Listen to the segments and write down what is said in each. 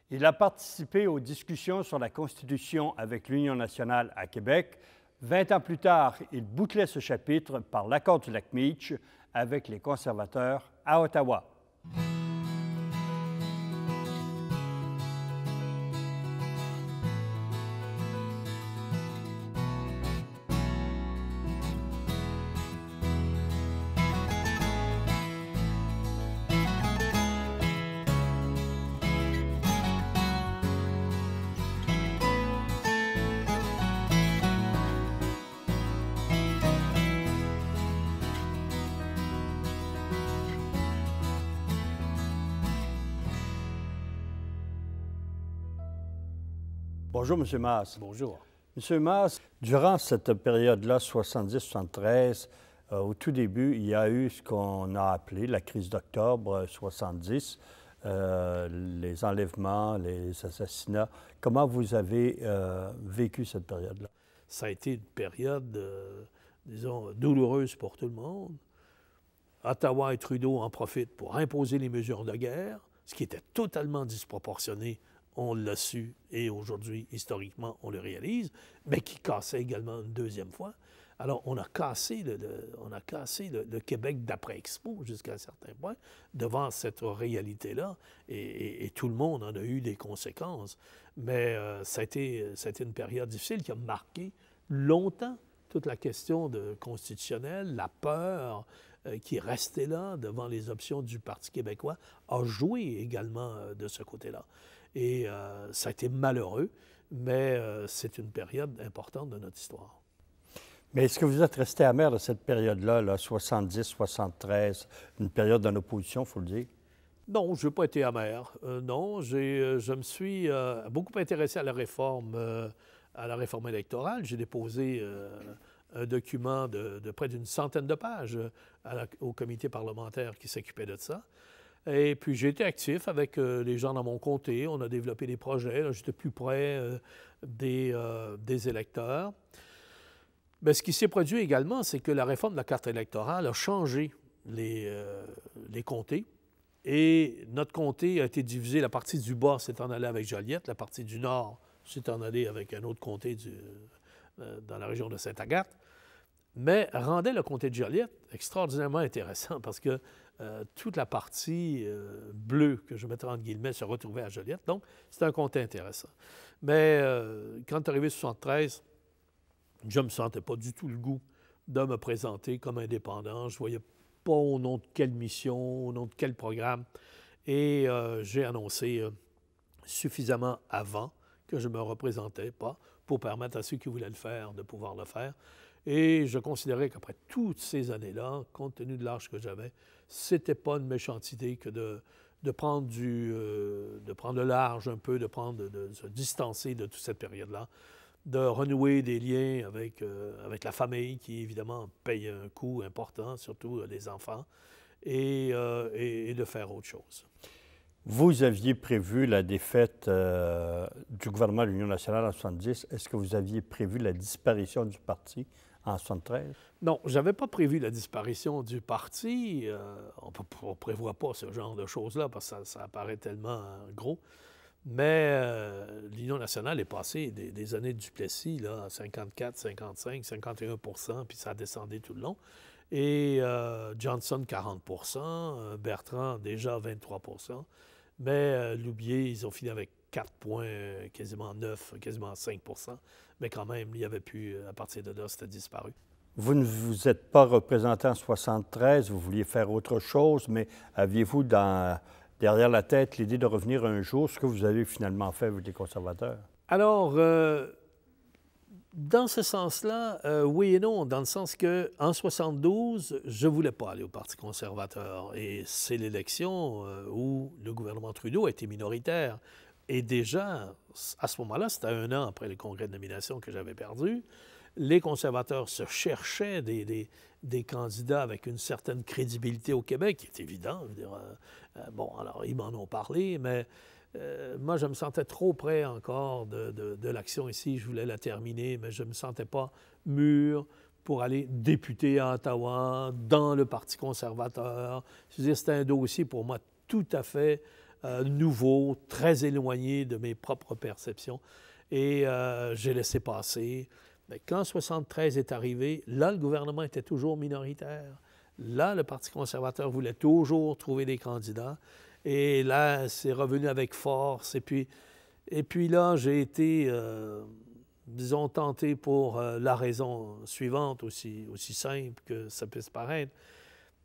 Il a participé aux discussions sur la Constitution avec l'Union nationale à Québec. 20 ans plus tard, il bouclait ce chapitre par l'accord du lac Meach avec les conservateurs à Ottawa. Bonjour, M. Masse. Bonjour. M. Masse, durant cette période-là, 70-73, au tout début, il y a eu ce qu'on a appelé la crise d'octobre 70, les enlèvements, les assassinats. Comment vous avez vécu cette période-là? Ça a été une période, disons, douloureuse pour tout le monde. Ottawa et Trudeau en profitent pour imposer les mesures de guerre, ce qui était totalement disproportionné. On l'a su et aujourd'hui, historiquement, on le réalise, mais qui cassait également une deuxième fois. Alors, on a cassé le Québec d'après-Expo jusqu'à un certain point devant cette réalité-là et tout le monde en a eu des conséquences. Mais ça a été une période difficile qui a marqué longtemps toute la question constitutionnelle, la peur qui est restée là devant les options du Parti québécois, a joué également de ce côté-là. Et ça a été malheureux, mais c'est une période importante de notre histoire. Mais est-ce que vous êtes resté amer de cette période-là, là, 70-73, une période en opposition, il faut le dire? Non, je n'ai pas été amer. Non, je me suis beaucoup intéressé à la réforme électorale. J'ai déposé un document de près d'une centaine de pages au comité parlementaire qui s'occupait de ça. Et puis, j'ai été actif avec les gens dans mon comté. On a développé des projets. J'étais plus près des électeurs. Mais ce qui s'est produit également, c'est que la réforme de la carte électorale a changé les comtés. Et notre comté a été divisé. La partie du bas s'est en allée avec Joliette. La partie du nord s'est en allée avec un autre comté dans la région de Sainte-Agathe. Mais rendait le comté de Joliette extraordinairement intéressant parce que toute la partie bleue, que je mettrai entre guillemets, se retrouvait à Joliette. Donc, c'était un comté intéressant. Mais quand est arrivé 73, je ne me sentais pas du tout le goût de me présenter comme indépendant. Je ne voyais pas au nom de quelle mission, au nom de quel programme. Et j'ai annoncé suffisamment avant que je ne me représentais pas pour permettre à ceux qui voulaient le faire de pouvoir le faire. Et je considérais qu'après toutes ces années-là, compte tenu de l'âge que j'avais, c'était pas une méchante idée que de prendre le large un peu, de se distancer de toute cette période-là, de renouer des liens avec la famille qui, évidemment, paye un coût important, surtout les enfants, et de faire autre chose. Vous aviez prévu la défaite du gouvernement de l'Union nationale en 70. Est-ce que vous aviez prévu la disparition du parti en 73? Non, je n'avais pas prévu la disparition du parti. On ne prévoit pas ce genre de choses-là parce que ça apparaît tellement gros. Mais l'Union nationale est passée des années de Duplessis là, à 54, 55, 51 %, puis ça a descendu tout le long. Et Johnson, 40 % Bertrand, déjà 23 %. Mais Loubier, ils ont fini avec 4 points, quasiment 9, quasiment 5 %. Mais quand même, il n'y avait plus, à partir de là, c'était disparu. Vous ne vous êtes pas représenté en 73, vous vouliez faire autre chose, mais aviez-vous derrière la tête l'idée de revenir un jour, ce que vous avez finalement fait avec les conservateurs? Alors, dans ce sens-là, oui et non, dans le sens qu'en 72, je ne voulais pas aller au Parti conservateur. Et c'est l'élection où le gouvernement Trudeau a été minoritaire. Et déjà, à ce moment-là, c'était 1 an après le congrès de nomination que j'avais perdu, les conservateurs se cherchaient des candidats avec une certaine crédibilité au Québec, qui est évident. Je veux dire, bon, alors, ils m'en ont parlé, mais moi, je me sentais trop près encore de l'action ici. Je voulais la terminer, mais je ne me sentais pas mûr pour aller député à Ottawa, dans le Parti conservateur. Je veux dire, c'était un dossier pour moi tout à fait nouveau, très éloigné de mes propres perceptions. Et j'ai laissé passer. Mais quand 73 est arrivé, là, le gouvernement était toujours minoritaire. Là, le Parti conservateur voulait toujours trouver des candidats. Et là, c'est revenu avec force. Et puis là, j'ai été, disons, tenté pour la raison suivante, aussi simple que ça puisse paraître.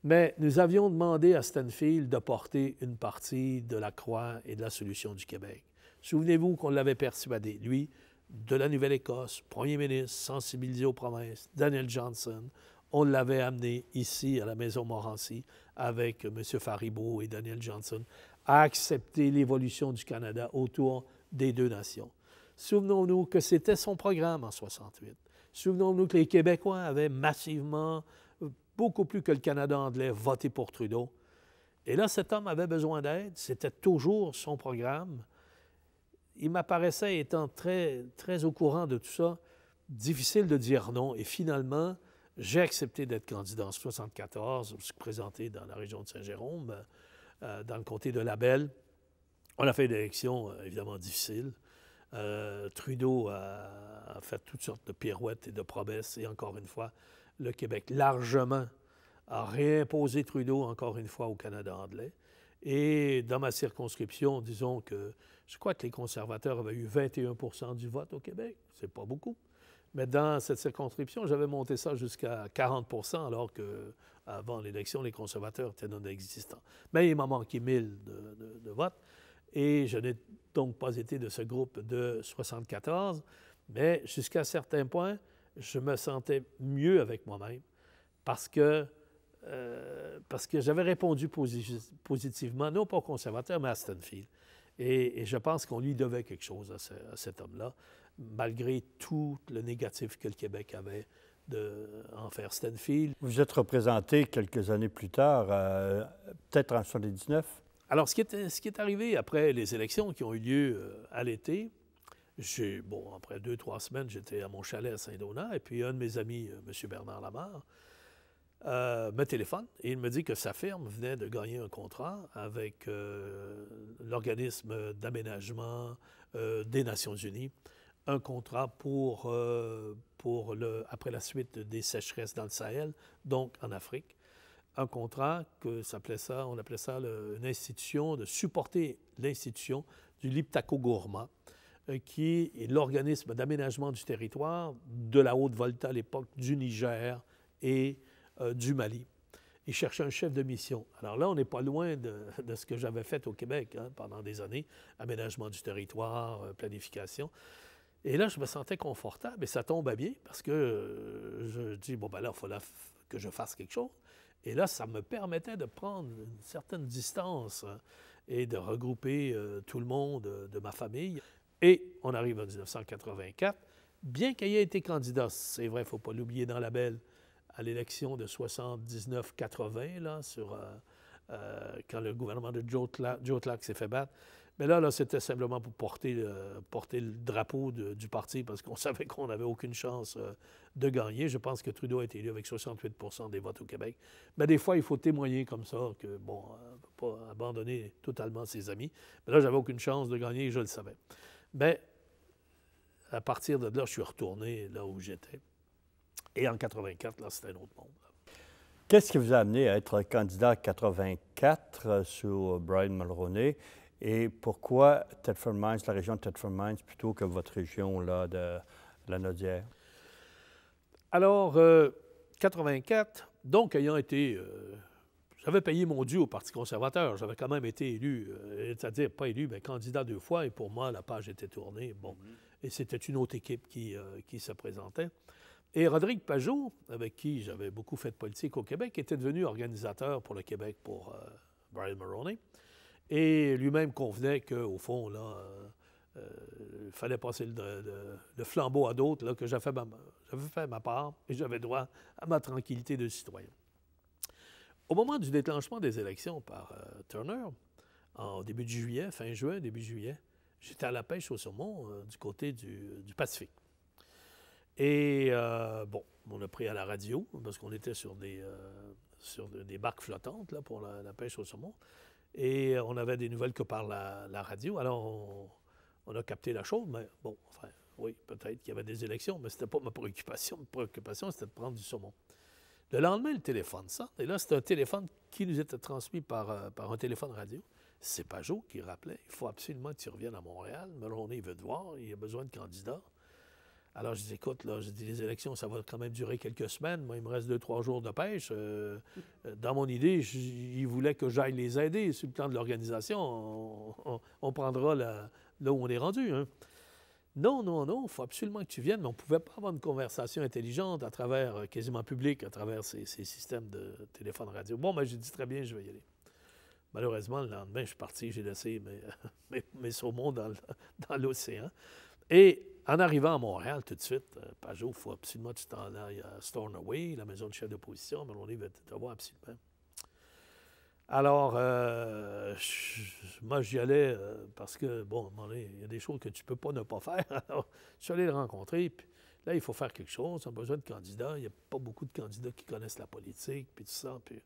Mais nous avions demandé à Stanfield de porter une partie de la croix et de la solution du Québec. Souvenez-vous qu'on l'avait persuadé, lui, de la Nouvelle-Écosse, premier ministre, sensibilisé aux provinces, Daniel Johnson. On l'avait amené ici, à la Maison Montmorency, avec M. Faribault et Daniel Johnson, à accepter l'évolution du Canada autour des deux nations. Souvenons-nous que c'était son programme en 68. Souvenons-nous que les Québécois avaient massivement, beaucoup plus que le Canada anglais, voté pour Trudeau. Et là, cet homme avait besoin d'aide. C'était toujours son programme. Il m'apparaissait, étant très, très au courant de tout ça, difficile de dire non. Et finalement, j'ai accepté d'être candidat en 1974. Je me suis présenté dans la région de Saint-Jérôme, dans le comté de Labelle. On a fait une élection évidemment difficile. Trudeau a fait toutes sortes de pirouettes et de promesses. Et encore une fois, le Québec largement a réimposé Trudeau, encore une fois, au Canada anglais. Et dans ma circonscription, disons que je crois que les conservateurs avaient eu 21 % du vote au Québec. C'est pas beaucoup. Mais dans cette circonscription, j'avais monté ça jusqu'à 40 % alors qu'avant l'élection, les conservateurs étaient non existants. Mais il m'a manqué 1000 de votes. Et je n'ai donc pas été de ce groupe de 74. Mais jusqu'à certains points, je me sentais mieux avec moi-même parce que j'avais répondu positivement, non pas aux conservateurs, mais à Stanfield. Et je pense qu'on lui devait quelque chose à cet homme-là, malgré tout le négatif que le Québec avait envers Stanfield. Vous êtes représenté quelques années plus tard, peut-être en 79? Alors, ce qui est arrivé après les élections qui ont eu lieu à l'été, après 2-3 semaines, j'étais à mon chalet à Saint-Donat, et puis un de mes amis, M. Bernard Lamarre, me téléphone et il me dit que sa firme venait de gagner un contrat avec l'organisme d'aménagement des Nations unies, un contrat après la suite des sécheresses dans le Sahel, donc en Afrique. Un contrat on appelait ça une institution, de supporter l'institution du Liptako-Gourma, qui est l'organisme d'aménagement du territoire de la Haute-Volta à l'époque du Niger et du Mali. Il cherchait un chef de mission. Alors là, on n'est pas loin de ce que j'avais fait au Québec pendant des années, aménagement du territoire, planification. Et là, je me sentais confortable et ça tombait bien parce que je dis, là, il fallait que je fasse quelque chose. Et là, ça me permettait de prendre une certaine distance et de regrouper tout le monde de ma famille. Et on arrive en 1984. Bien qu'il ait été candidat, c'est vrai, il ne faut pas l'oublier dans la belle, à l'élection de 79-80, là, quand le gouvernement de Joe Clark s'est fait battre. Mais là c'était simplement pour porter le drapeau du parti parce qu'on savait qu'on n'avait aucune chance de gagner. Je pense que Trudeau a été élu avec 68 % des votes au Québec. Mais des fois, il faut témoigner comme ça que, ne peut pas abandonner totalement ses amis. Mais là, j'avais aucune chance de gagner et je le savais. Mais à partir de là, je suis retourné là où j'étais. Et en 84, là, c'était un autre monde. Qu'est-ce qui vous a amené à être candidat en 84 sur Brian Mulroney? Et pourquoi Thetford Mines, la région de Thetford Mines, plutôt que votre région là, de la Naudière? Alors, 84, donc ayant été... j'avais payé mon dû au Parti conservateur. J'avais quand même été élu, c'est-à-dire pas élu, mais candidat 2 fois. Et pour moi, la page était tournée. Bon, et c'était une autre équipe qui se présentait. Et Rodrigue Pajot, avec qui j'avais beaucoup fait de politique au Québec, était devenu organisateur pour le Québec pour Brian Mulroney. Et lui-même convenait qu'au fond, là, il fallait passer le flambeau à d'autres, là, que j'avais fait ma part et j'avais droit à ma tranquillité de citoyen. Au moment du déclenchement des élections par Turner, en début de juillet, fin juin, début juillet, j'étais à la pêche au saumon du côté du Pacifique. Et on a pris à la radio, parce qu'on était sur des barques flottantes là, pour la pêche au saumon. Et on avait des nouvelles que par la radio. Alors, on a capté la chose, mais bon, enfin, oui, peut-être qu'il y avait des élections, mais ce n'était pas ma préoccupation. Ma préoccupation, c'était de prendre du saumon. Le lendemain, le téléphone sonne. Et là, c'est un téléphone qui nous était transmis par un téléphone radio. C'est Pajot qui rappelait. Il faut absolument que tu reviennes à Montréal. Mulroney veut te voir. Il a besoin de candidats. Alors, je dis, écoute, là, je dis, les élections, ça va quand même durer quelques semaines. Moi, il me reste 2-3 jours de pêche. Dans mon idée, il voulait que j'aille les aider. Sur le plan de l'organisation, on prendra là où on est rendu. Hein. Non, non, non, il faut absolument que tu viennes. Mais on ne pouvait pas avoir une conversation intelligente à travers, quasiment publique, à travers ces systèmes de téléphone radio. Bon, ben, j'ai dit, très bien, je vais y aller. Malheureusement, le lendemain, je suis parti, j'ai laissé mes saumons dans l'océan. Et en arrivant à Montréal, tout de suite, Pajot, il faut absolument que tu t'en ailles à Stornoway, la maison de chef d'opposition, mais on veut te voir absolument. Alors, moi, j'y allais parce que, bon, à un moment donné, il y a des choses que tu ne peux pas ne pas faire. Alors, je suis allé le rencontrer, puis là, il faut faire quelque chose, on a besoin de candidats. Il n'y a pas beaucoup de candidats qui connaissent la politique, puis tout ça. Puis...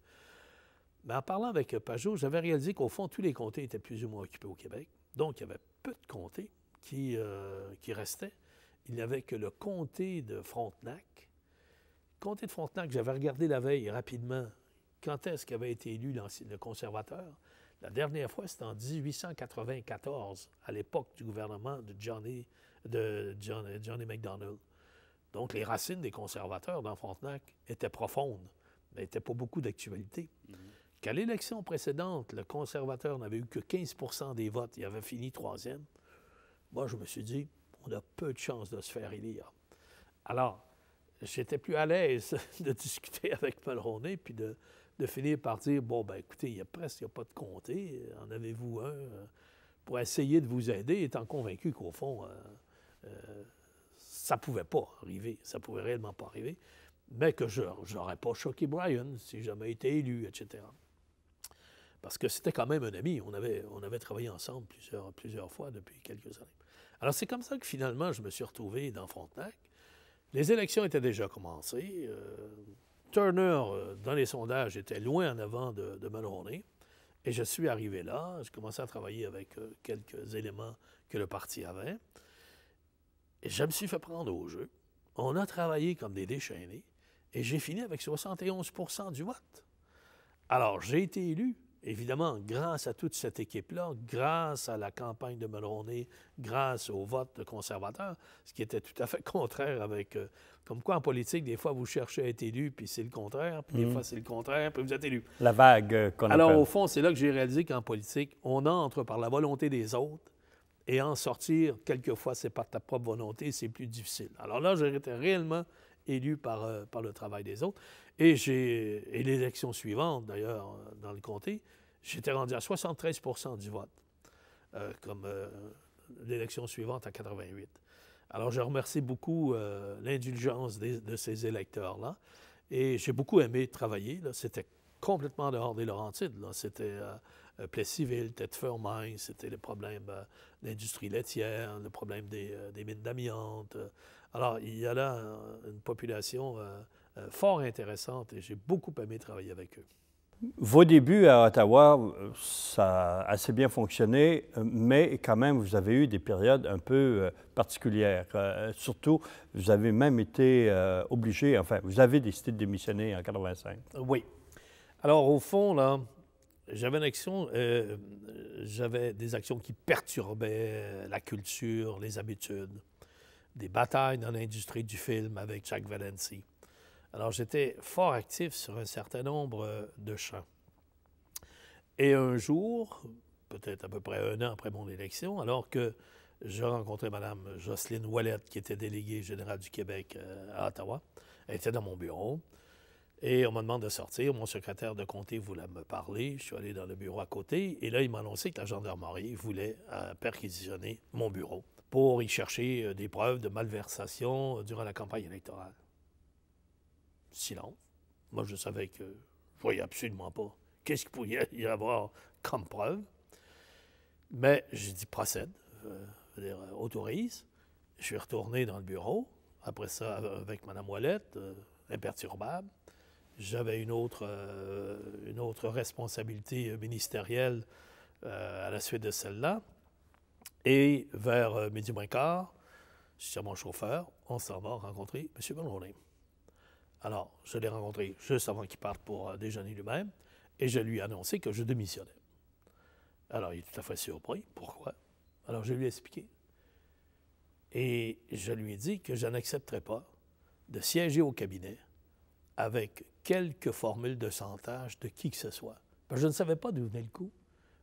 Mais en parlant avec Pajot, j'avais réalisé qu'au fond, tous les comtés étaient plus ou moins occupés au Québec. Donc, il y avait peu de comtés qui restaient. Il n'y avait que le comté de Frontenac. Le comté de Frontenac, j'avais regardé la veille rapidement quand est-ce qu'avait été élu le conservateur. La dernière fois, c'était en 1894, à l'époque du gouvernement de Johnny MacDonald. Donc, les racines des conservateurs dans Frontenac étaient profondes, mais n'étaient pas beaucoup d'actualité. Qu'à l'élection précédente, le conservateur n'avait eu que 15 % des votes. Il avait fini troisième. Moi, je me suis dit, on a peu de chances de se faire élire. Alors, j'étais plus à l'aise de discuter avec Mulroney, puis de finir par dire, bon, ben écoutez, il n'y a pas de comté, en avez-vous un pour essayer de vous aider, étant convaincu qu'au fond, ça ne pouvait pas arriver, ça ne pouvait réellement pas arriver, mais que je n'aurais pas choqué Brian si jamais été élu, etc. Parce que c'était quand même un ami. On avait travaillé ensemble plusieurs fois depuis quelques années. Alors, c'est comme ça que finalement, je me suis retrouvé dans Frontenac. Les élections étaient déjà commencées. Turner, dans les sondages, était loin en avant de Mulroney. Et je suis arrivé là. J'ai commencé à travailler avec quelques éléments que le parti avait. Et je me suis fait prendre au jeu. On a travaillé comme des déchaînés. Et j'ai fini avec 71 % du vote. Alors, j'ai été élu. Évidemment, grâce à toute cette équipe-là, grâce à la campagne de Mulroney, grâce au vote conservateur, ce qui était tout à fait contraire avec... comme quoi, en politique, des fois, vous cherchez à être élu, puis c'est le contraire, puis des fois, c'est le contraire, puis vous êtes élu. La vague qu'on appelle. Alors, au fond, c'est là que j'ai réalisé qu'en politique, on entre par la volonté des autres, et en sortir, quelquefois, c'est par ta propre volonté, c'est plus difficile. Alors là, j'ai été réellement élu par le travail des autres. Et l'élection suivante, d'ailleurs, dans le comté, j'étais rendu à 73 % du vote, comme l'élection suivante à 88. Alors, je remercie beaucoup l'indulgence de ces électeurs-là. Et j'ai beaucoup aimé travailler. C'était complètement dehors des Laurentides. C'était Plessisville, Tête-Fermine, c'était les problèmes d'industrie laitière, le problème des mines d'amiante. Alors, il y a là une population fort intéressante et j'ai beaucoup aimé travailler avec eux. Vos débuts à Ottawa, ça a assez bien fonctionné, mais quand même, vous avez eu des périodes un peu particulières. Surtout, vous avez même été obligé, enfin, vous avez décidé de démissionner en 1985. Oui. Alors, au fond, là, j'avais des actions qui perturbaient la culture, les habitudes, des batailles dans l'industrie du film avec Jack Valency. Alors, j'étais fort actif sur un certain nombre de champs. Et un jour, peut-être à peu près 1 an après mon élection, alors que je rencontrais Mme Jocelyne Ouellette, qui était déléguée générale du Québec à Ottawa, elle était dans mon bureau. Et on m'a demandé de sortir. Mon secrétaire de comté voulait me parler. Je suis allé dans le bureau à côté. Et là, il m'a annoncé que la gendarmerie voulait perquisitionner mon bureau pour y chercher des preuves de malversation durant la campagne électorale. Silence. Moi, je savais que je ne voyais absolument pas qu'est-ce qu'il pouvait y avoir comme preuve. Mais j'ai dit procède, autorise. Je suis retourné dans le bureau. Après ça, avec Mme Ouellette, imperturbable. j'avais une autre responsabilité ministérielle à la suite de celle-là. Et vers midi moins quart, je dis à mon chauffeur, on s'en va rencontrer M. Mulroney. Alors, je l'ai rencontré juste avant qu'il parte pour déjeuner lui-même, et je lui ai annoncé que je démissionnais. Alors, il est tout à fait surpris. Pourquoi? Alors, je lui ai expliqué. Et je lui ai dit que je n'accepterais pas de siéger au cabinet avec quelque formule de chantage de qui que ce soit. Parce que je ne savais pas d'où venait le coup.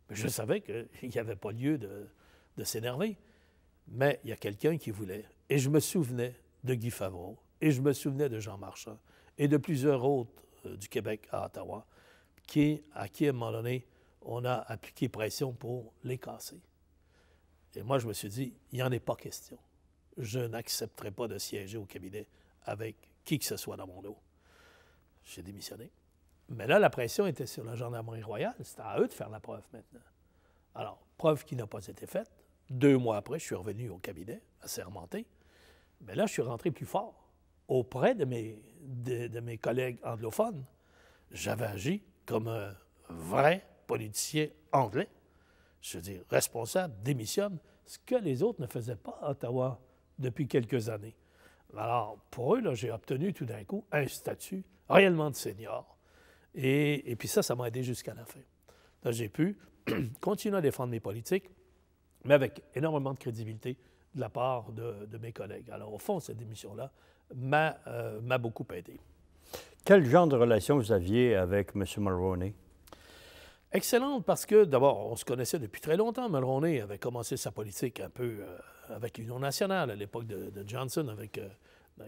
Mais je savais qu'il n'y avait pas lieu de s'énerver. Mais il y a quelqu'un qui voulait. Et je me souvenais de Guy Favreau, et je me souvenais de Jean Marchand, et de plusieurs autres du Québec à Ottawa, à qui, à un moment donné, on a appliqué pression pour les casser. Et moi, je me suis dit, il n'y en est pas question. Je n'accepterai pas de siéger au cabinet avec qui que ce soit dans mon dos. J'ai démissionné. Mais là, la pression était sur la gendarmerie royale. C'était à eux de faire la preuve maintenant. Alors, preuve qui n'a pas été faite. 2 mois après, je suis revenu au cabinet, assermenté. Mais là, je suis rentré plus fort auprès de mes collègues anglophones. J'avais agi comme un vrai politicien anglais. Je veux dire, responsable, démissionne, ce que les autres ne faisaient pas à Ottawa depuis quelques années. Alors, pour eux, là, j'ai obtenu tout d'un coup un statut réellement de senior. Et puis ça m'a aidé jusqu'à la fin. Là, j'ai pu continuer à défendre mes politiques, mais avec énormément de crédibilité de la part de mes collègues. Alors, au fond, cette démission-là m'a beaucoup aidé. Quel genre de relation vous aviez avec M. Mulroney? Excellente, parce que, d'abord, on se connaissait depuis très longtemps. Mulroney avait commencé sa politique un peu avec l'Union nationale, à l'époque de Johnson, avec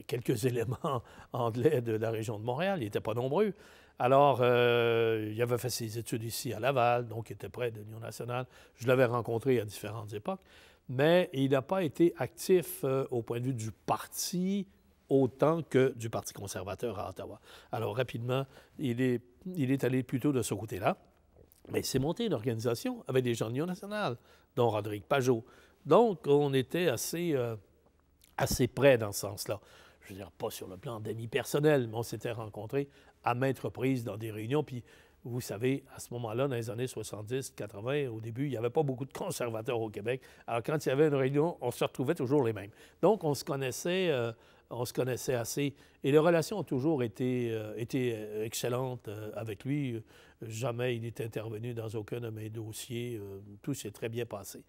quelques éléments anglais de la région de Montréal. Il n'était pas nombreux. Alors, il avait fait ses études ici à Laval, donc il était près de l'Union nationale. Je l'avais rencontré à différentes époques, mais il n'a pas été actif au point de vue du parti autant que du Parti conservateur à Ottawa. Alors, rapidement, il est allé plutôt de ce côté-là. Mais il s'est monté une organisation avec des gens de l'Union nationale, dont Rodrigue Pajot. Donc, on était assez près dans ce sens-là. Je veux dire, pas sur le plan d'amis personnels, mais on s'était rencontrés à maintes reprises dans des réunions. Puis, vous savez, à ce moment-là, dans les années 70, 80, au début, il n'y avait pas beaucoup de conservateurs au Québec. Alors, quand il y avait une réunion, on se retrouvait toujours les mêmes. Donc, on se connaissait assez. Et les relations ont toujours été excellentes avec lui. Jamais il est intervenu dans aucun de mes dossiers. Tout s'est très bien passé.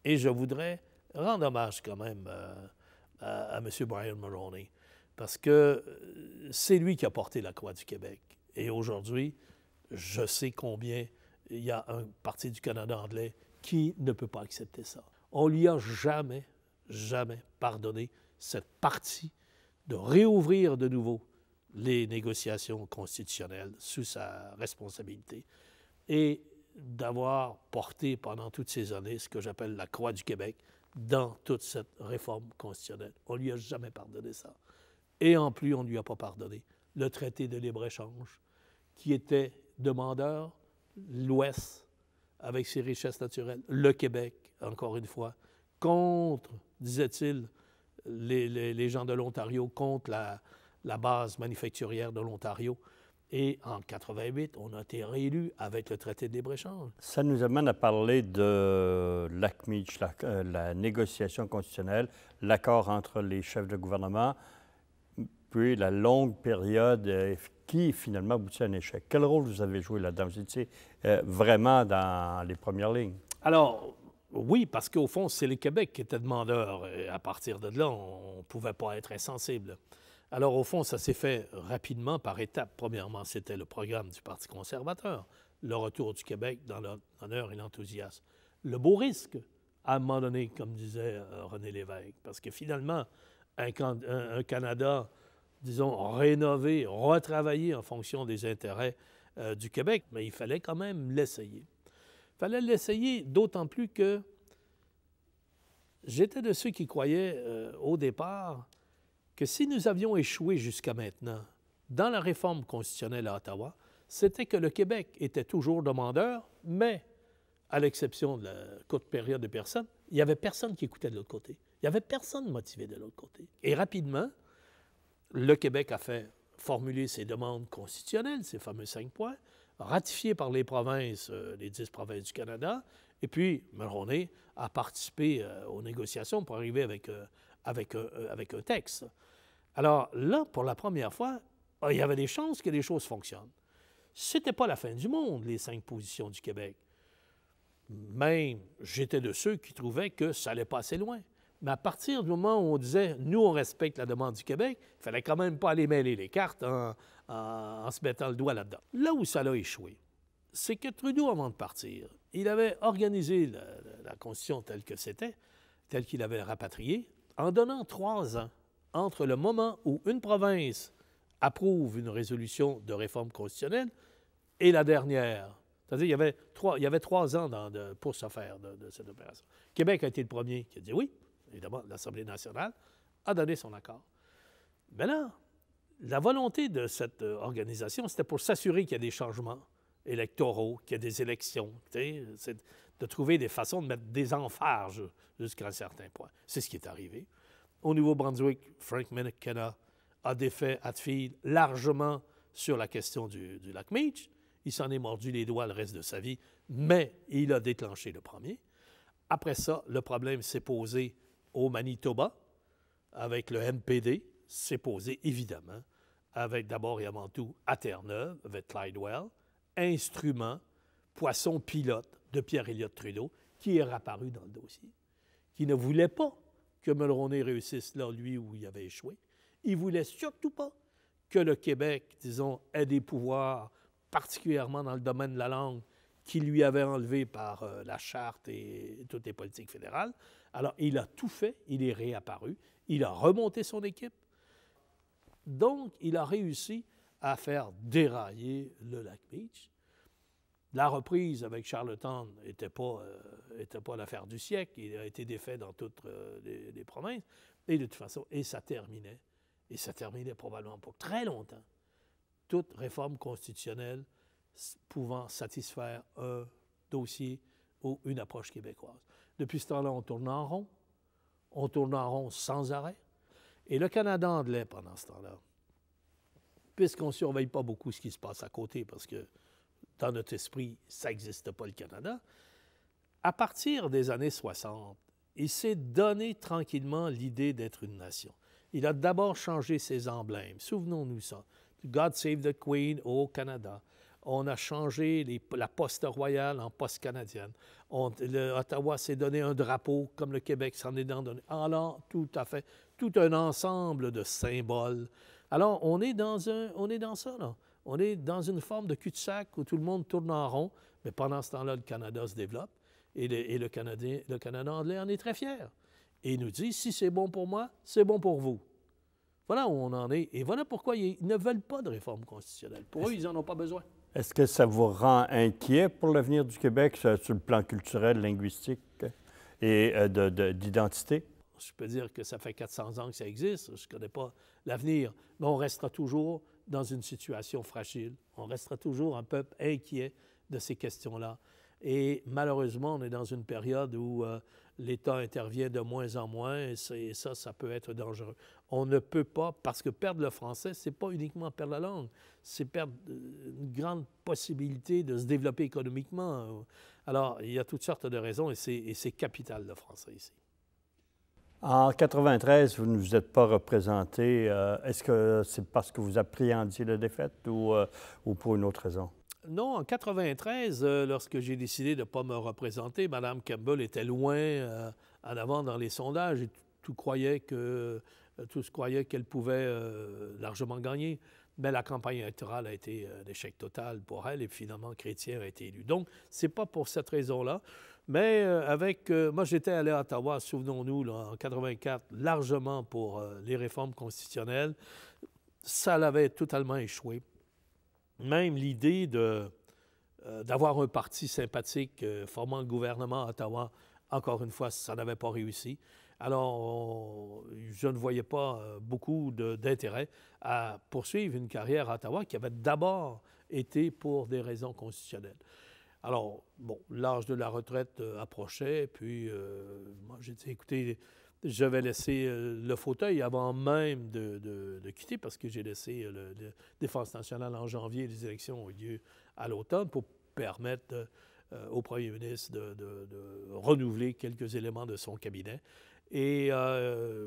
Et je voudrais rendre hommage quand même à M. Brian Mulroney, parce que c'est lui qui a porté la Croix du Québec. Et aujourd'hui, je sais combien il y a un Parti du Canada anglais qui ne peut pas accepter ça. On lui a jamais pardonné cette partie de réouvrir de nouveau les négociations constitutionnelles sous sa responsabilité et d'avoir porté pendant toutes ces années ce que j'appelle la Croix du Québec dans toute cette réforme constitutionnelle. On ne lui a jamais pardonné ça. Et en plus, on ne lui a pas pardonné le traité de libre-échange qui était demandeur, l'Ouest, avec ses richesses naturelles, le Québec, encore une fois, contre, disait-il, les gens de l'Ontario, contre la base manufacturière de l'Ontario. Et en 88, on a été réélu avec le traité de libre-échange. Ça nous amène à parler de l'ACMIC, la négociation constitutionnelle, l'accord entre les chefs de gouvernement, puis la longue période qui finalement aboutit à un échec. Quel rôle vous avez joué là-dedans? Vous étiez vraiment dans les premières lignes. Alors, oui, parce qu'au fond, c'est le Québec qui était demandeur. Et à partir de là, on ne pouvait pas être insensible. Alors, au fond, ça s'est fait rapidement, par étapes. Premièrement, c'était le programme du Parti conservateur, le retour du Québec dans l'honneur et l'enthousiasme. Le beau risque, à un moment donné, comme disait René Lévesque, parce que finalement, un Canada, disons, rénové, retravaillé en fonction des intérêts du Québec, mais il fallait quand même l'essayer. Il fallait l'essayer, d'autant plus que j'étais de ceux qui croyaient au départ que si nous avions échoué jusqu'à maintenant dans la réforme constitutionnelle à Ottawa, c'était que le Québec était toujours demandeur, mais à l'exception de la courte période de personnes, il n'y avait personne qui écoutait de l'autre côté. Il n'y avait personne motivé de l'autre côté. Et rapidement, le Québec a fait formuler ses demandes constitutionnelles, ces fameux 5 points, ratifiés par les provinces, les 10 provinces du Canada, et puis Mulroney a participé aux négociations pour arriver avec un texte. Alors là, pour la première fois, il y avait des chances que les choses fonctionnent. Ce n'était pas la fin du monde, les 5 positions du Québec. Même, j'étais de ceux qui trouvaient que ça allait pas assez loin. Mais à partir du moment où on disait « nous, on respecte la demande du Québec », il ne fallait quand même pas aller mêler les cartes en se mettant le doigt là-dedans. Là où ça a échoué, c'est que Trudeau, avant de partir, il avait organisé la Constitution telle que c'était, telle qu'il avait rapatriée, en donnant 3 ans entre le moment où une province approuve une résolution de réforme constitutionnelle et la dernière. C'est-à-dire qu'il y avait 3 ans pour se faire de cette opération. Québec a été le premier qui a dit oui. Évidemment, l'Assemblée nationale a donné son accord. Mais là, la volonté de cette organisation, c'était pour s'assurer qu'il y a des changements électoraux, qu'il y a des élections. C'est de trouver des façons de mettre des emphages jusqu'à un certain point. C'est ce qui est arrivé. Au Nouveau-Brunswick, Frank McKenna a défait Hatfield largement sur la question du lac Meech. Il s'en est mordu les doigts le reste de sa vie, mais il a déclenché le premier. Après ça, le problème s'est posé au Manitoba, avec le MPD, s'est posé évidemment, avec d'abord et avant tout à Terre-Neuve, avec Clydewell, instrument, poisson pilote de Pierre-Éliott Trudeau, qui est réapparu dans le dossier, qui ne voulait pas que Mulroney réussisse là, lui, où il avait échoué. Il ne voulait surtout pas que le Québec, disons, ait des pouvoirs, particulièrement dans le domaine de la langue, qui lui avait enlevé par la Charte et toutes les politiques fédérales. Alors, il a tout fait, il est réapparu, il a remonté son équipe. Donc, il a réussi à faire dérailler le lac Meech. La reprise avec Charlottetown n'était pas l'affaire du siècle. Il a été défait dans toutes les provinces. Et de toute façon, ça terminait. Et ça terminait probablement pour très longtemps. Toute réforme constitutionnelle pouvant satisfaire un dossier ou une approche québécoise. Depuis ce temps-là, on tourne en rond. On tourne en rond sans arrêt. Et le Canada anglais, pendant ce temps-là, puisqu'on ne surveille pas beaucoup ce qui se passe à côté, parce que dans notre esprit, ça n'existe pas le Canada, à partir des années 60, il s'est donné tranquillement l'idée d'être une nation. Il a d'abord changé ses emblèmes. Souvenons-nous ça. God Save the Queen au Canada. On a changé la poste royale en poste canadienne. Ottawa s'est donné un drapeau, comme le Québec s'en est donné. Alors, tout à fait, tout un ensemble de symboles. Alors, on est dans ça, là. On est dans une forme de cul-de-sac où tout le monde tourne en rond, mais pendant ce temps-là, le Canada se développe et le Canada anglais en est très fier. Et il nous dit, si c'est bon pour moi, c'est bon pour vous. Voilà où on en est. Et voilà pourquoi ils ne veulent pas de réforme constitutionnelle. Pour eux, ils n'en ont pas besoin. Est-ce que ça vous rend inquiet pour l'avenir du Québec sur le plan culturel, linguistique et d'identité? Je peux dire que ça fait 400 ans que ça existe. Je ne connais pas l'avenir. Mais on restera toujours dans une situation fragile. On restera toujours un peuple inquiet de ces questions-là. Et malheureusement, on est dans une période où l'État intervient de moins en moins et ça peut être dangereux. On ne peut pas, parce que perdre le français, ce n'est pas uniquement perdre la langue, c'est perdre une grande possibilité de se développer économiquement. Alors, il y a toutes sortes de raisons et c'est capital le français ici. En 1993, vous ne vous êtes pas représenté. Est-ce que c'est parce que vous appréhendiez la défaite ou pour une autre raison? Non, en 1993, lorsque j'ai décidé de ne pas me représenter, Mme Campbell était loin en avant dans les sondages et tous croyaient qu'elle pouvait largement gagner. Mais la campagne électorale a été un échec total pour elle et finalement Chrétien a été élu. Donc, ce n'est pas pour cette raison-là. Mais moi, j'étais allé à Ottawa, souvenons-nous, là, en 1984, largement pour les réformes constitutionnelles. Ça l'avait totalement échoué. Même l'idée d'avoir un parti sympathique formant le gouvernement à Ottawa, encore une fois, ça n'avait pas réussi. Alors, je ne voyais pas beaucoup d'intérêt à poursuivre une carrière à Ottawa qui avait d'abord été pour des raisons constitutionnelles. Alors, bon, l'âge de la retraite approchait, puis moi, j'ai dit, écoutez, Je vais laisser le fauteuil avant même de quitter parce que j'ai laissé le Défense nationale en janvier. Les élections ont eu lieu à l'automne pour permettre au premier ministre de renouveler quelques éléments de son cabinet. Et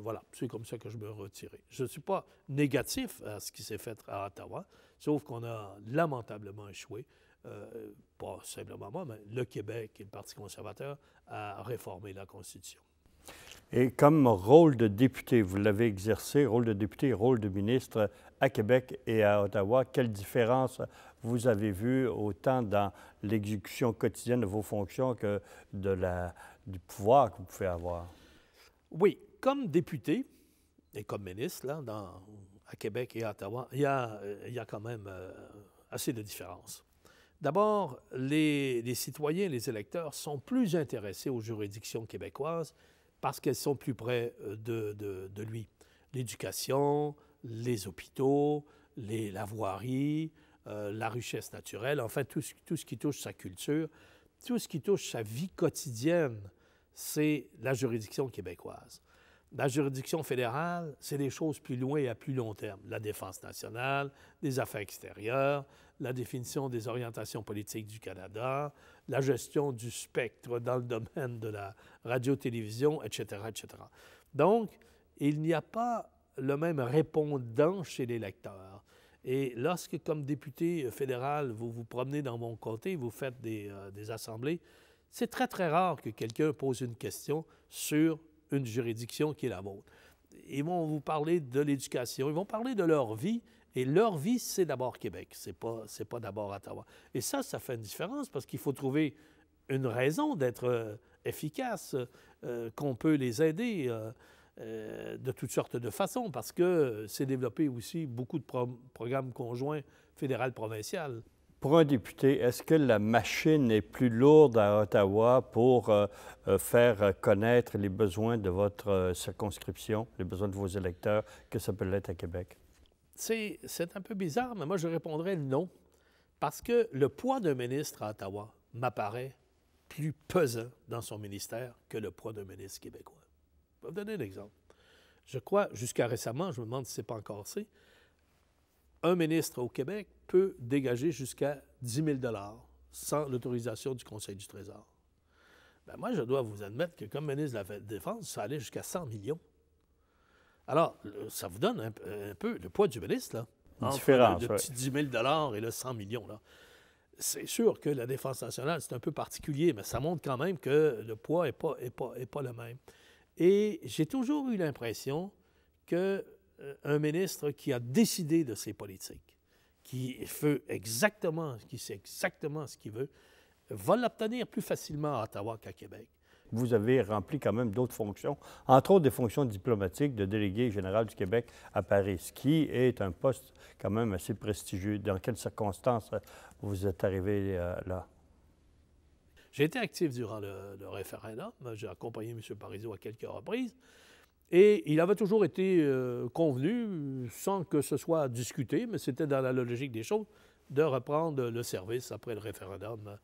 voilà, c'est comme ça que je me retirais. Je ne suis pas négatif à ce qui s'est fait à Ottawa, sauf qu'on a lamentablement échoué, pas simplement moi, mais le Québec et le Parti conservateur, à réformer la Constitution. Et comme rôle de député, vous l'avez exercé, rôle de député et rôle de ministre à Québec et à Ottawa. Quelle différence vous avez vue autant dans l'exécution quotidienne de vos fonctions que du pouvoir que vous pouvez avoir? Oui, comme député et comme ministre, là, à Québec et à Ottawa, il y a quand même assez de différences. D'abord, les citoyens, les électeurs sont plus intéressés aux juridictions québécoises parce qu'elles sont plus près de lui. L'éducation, les hôpitaux, la voirie, la richesse naturelle, enfin tout ce qui touche sa culture, tout ce qui touche sa vie quotidienne, c'est la juridiction québécoise. La juridiction fédérale, c'est des choses plus loin et à plus long terme. La défense nationale, les affaires extérieures, la définition des orientations politiques du Canada, la gestion du spectre dans le domaine de la radio-télévision, etc., etc. Donc, il n'y a pas le même répondant chez les lecteurs. Et lorsque, comme député fédéral, vous vous promenez dans mon comté, vous faites des assemblées, c'est très, très rare que quelqu'un pose une question sur une juridiction qui est la vôtre. Ils vont vous parler de l'éducation, ils vont parler de leur vie, et leur vie, c'est d'abord Québec, c'est pas d'abord Ottawa. Et ça fait une différence parce qu'il faut trouver une raison d'être efficace, qu'on peut les aider de toutes sortes de façons, parce que c'est développé aussi beaucoup de programmes conjoints fédéral-provincial. Pour un député, est-ce que la machine est plus lourde à Ottawa pour faire connaître les besoins de votre circonscription, les besoins de vos électeurs, que ça peut l'être à Québec? C'est un peu bizarre, mais moi, je répondrais non, parce que le poids d'un ministre à Ottawa m'apparaît plus pesant dans son ministère que le poids d'un ministre québécois. Je vais vous donner un exemple. Je crois, jusqu'à récemment, je me demande si ce n'est pas encore assez, un ministre au Québec peut dégager jusqu'à 10 000 $ sans l'autorisation du Conseil du Trésor. Bien, moi, je dois vous admettre que comme ministre de la Défense, ça allait jusqu'à 100 millions. Alors, ça vous donne un peu le poids du ministre, là. Différence, le petit 10 000 $ et le 100 millions, là. C'est sûr que la Défense nationale, c'est un peu particulier, mais ça montre quand même que le poids n'est pas le même. Et j'ai toujours eu l'impression qu'un ministre qui a décidé de ses politiques, qui sait exactement ce qu'il veut, va l'obtenir plus facilement à Ottawa qu'à Québec. Vous avez rempli quand même d'autres fonctions, entre autres des fonctions diplomatiques de délégué général du Québec à Paris, ce qui est un poste quand même assez prestigieux. Dans quelles circonstances vous êtes arrivé là? J'ai été actif durant le référendum. J'ai accompagné M. Parizeau à quelques reprises. Et il avait toujours été convenu, sans que ce soit discuté, mais c'était dans la logique des choses, de reprendre le service après le référendum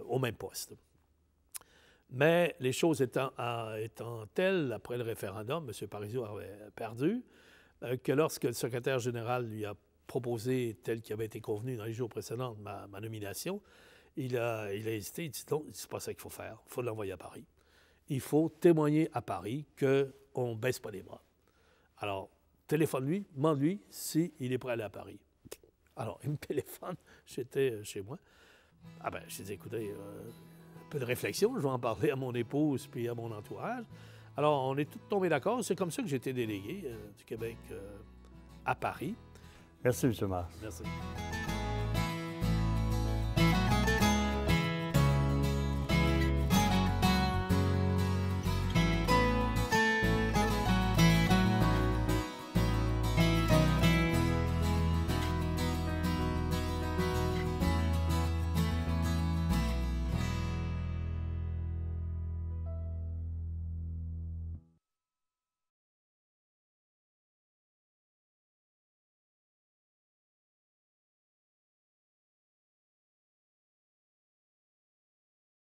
au même poste. Mais les choses étant telles, après le référendum, M. Parizeau avait perdu, que lorsque le secrétaire général lui a proposé, tel qu'il avait été convenu dans les jours précédents, ma nomination, il a hésité, il dit non, c'est pas ça qu'il faut faire, il faut l'envoyer à Paris. Il faut témoigner à Paris qu'on ne baisse pas les bras. Alors, téléphone-lui, demande-lui s'il est prêt à aller à Paris. Alors, il me téléphone, j'étais chez moi. Ah ben, j'ai dit, écoutez, un peu de réflexion, je vais en parler à mon épouse puis à mon entourage. Alors, on est tous tombés d'accord. C'est comme ça que j'ai été délégué du Québec à Paris. Merci, M. Mars. Merci.